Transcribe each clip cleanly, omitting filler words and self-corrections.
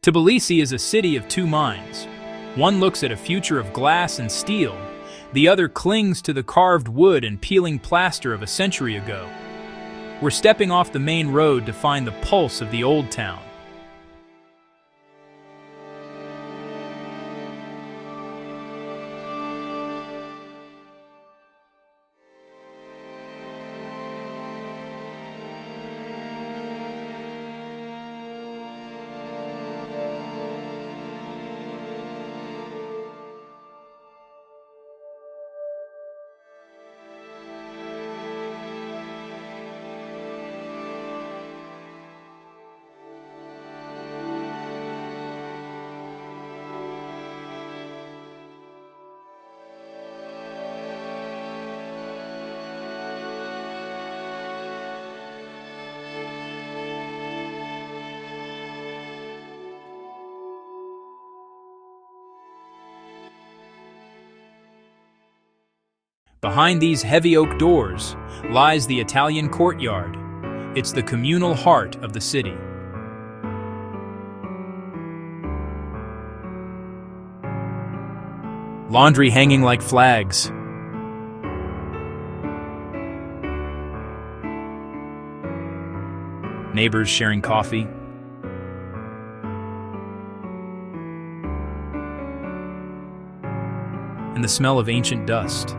Tbilisi is a city of two minds. One looks at a future of glass and steel, the other clings to the carved wood and peeling plaster of a century ago. We're stepping off the main road to find the pulse of the old town. Behind these heavy oak doors lies the Italian courtyard. It's the communal heart of the city. Laundry hanging like flags. Neighbors sharing coffee. And the smell of ancient dust.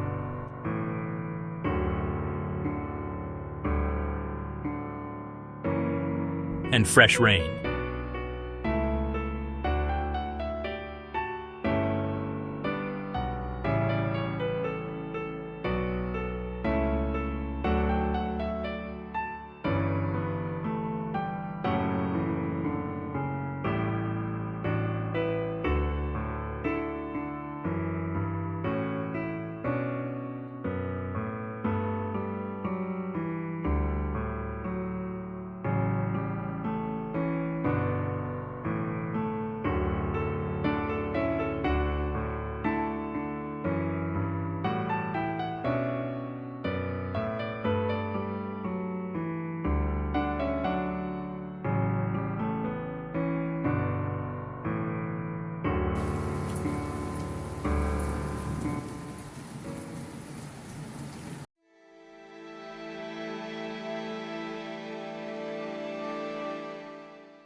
And fresh rain.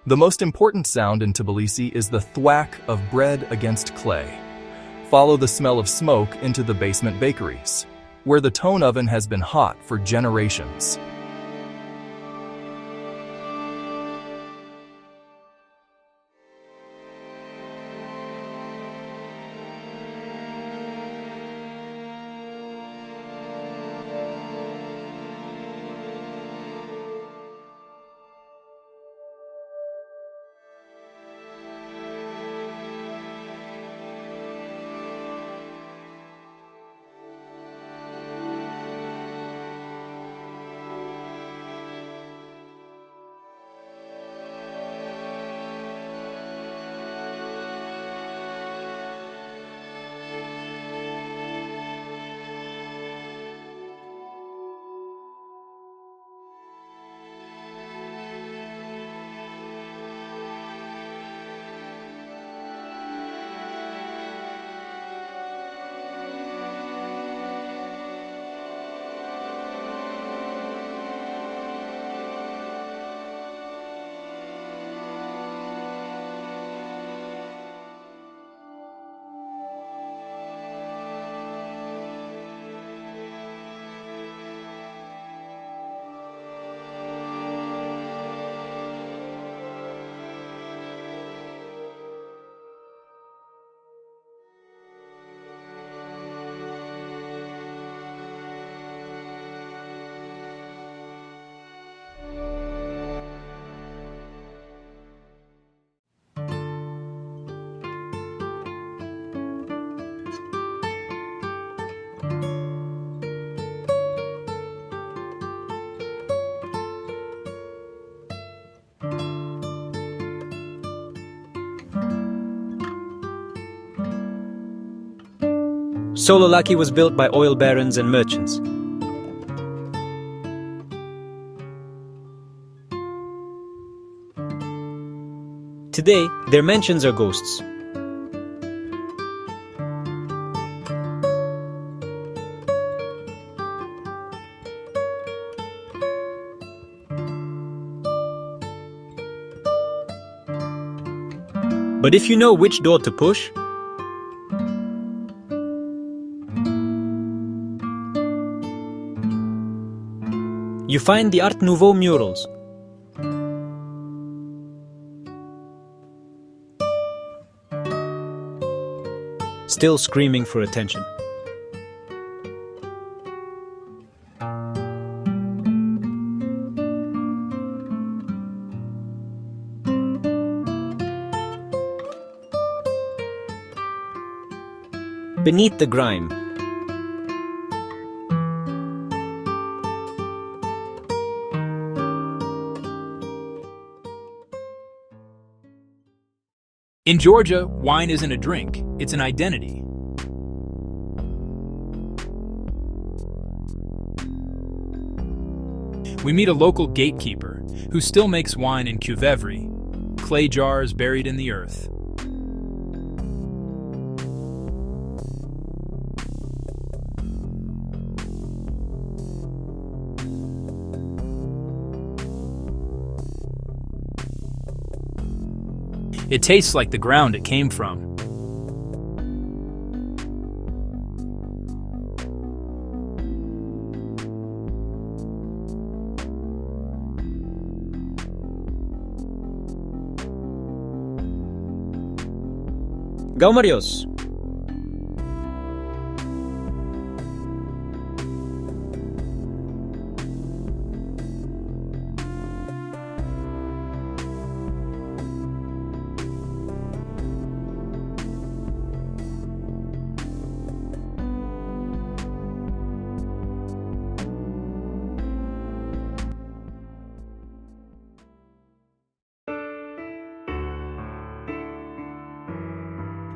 The most important sound in Tbilisi is the thwack of bread against clay. Follow the smell of smoke into the basement bakeries, where the tone oven has been hot for generations. Sololaki was built by oil barons and merchants. Today, their mansions are ghosts. But if you know which door to push, you find the Art Nouveau murals. Still screaming for attention. Beneath the grime, in Georgia, wine isn't a drink, it's an identity. We meet a local gatekeeper who still makes wine in Qvevri, clay jars buried in the earth. It tastes like the ground it came from. Gaumarios.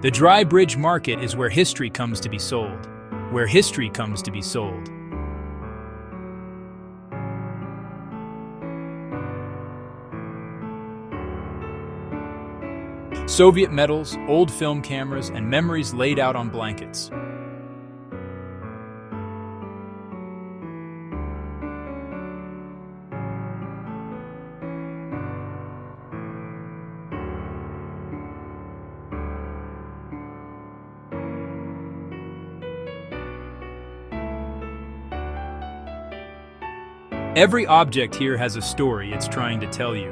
The dry bridge market is where history comes to be sold. Where history comes to be sold. Soviet medals, old film cameras, and memories laid out on blankets. Every object here has a story it's trying to tell you.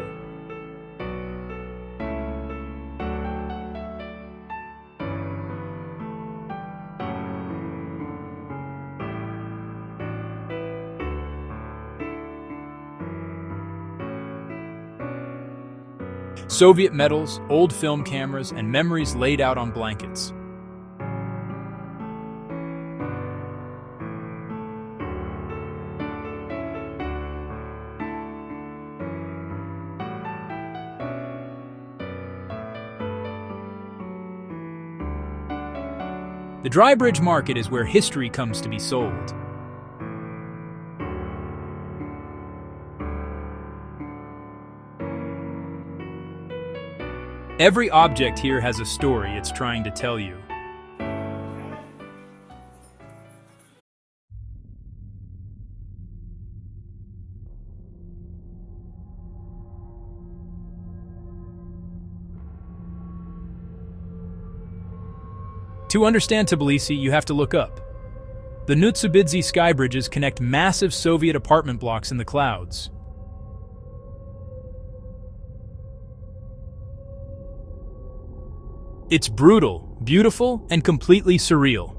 Soviet medals, old film cameras, and memories laid out on blankets. The dry bridge market is where history comes to be sold. Every object here has a story it's trying to tell you. To understand Tbilisi, you have to look up. The Nutsubidze Skybridges connect massive Soviet apartment blocks in the clouds. It's brutal, beautiful, and completely surreal.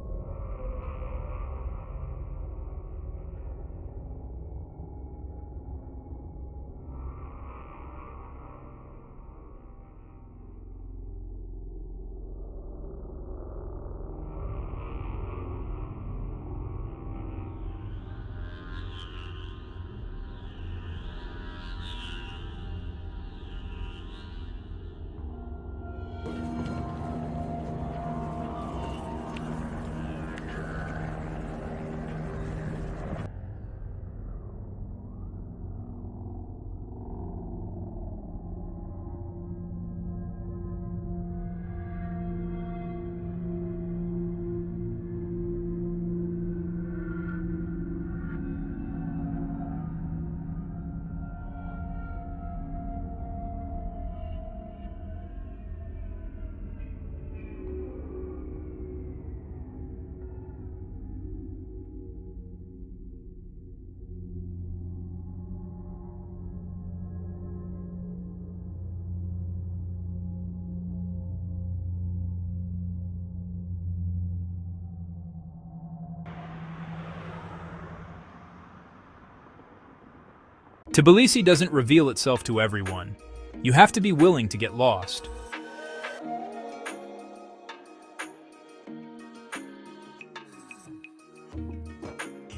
Tbilisi doesn't reveal itself to everyone. You have to be willing to get lost.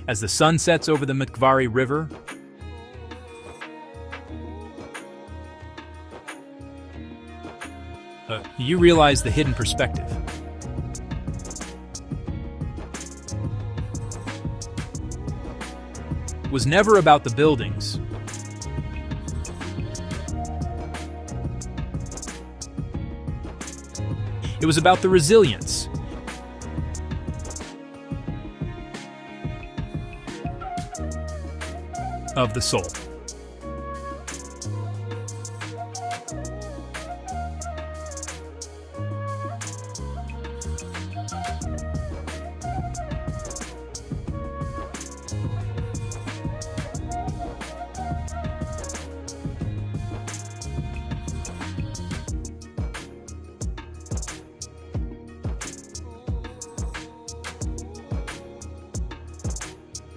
As the sun sets over the Qvevri River, you realize the hidden perspective. It was never about the buildings. It was about the resilience. Of the soul.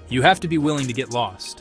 You have to be willing to get lost.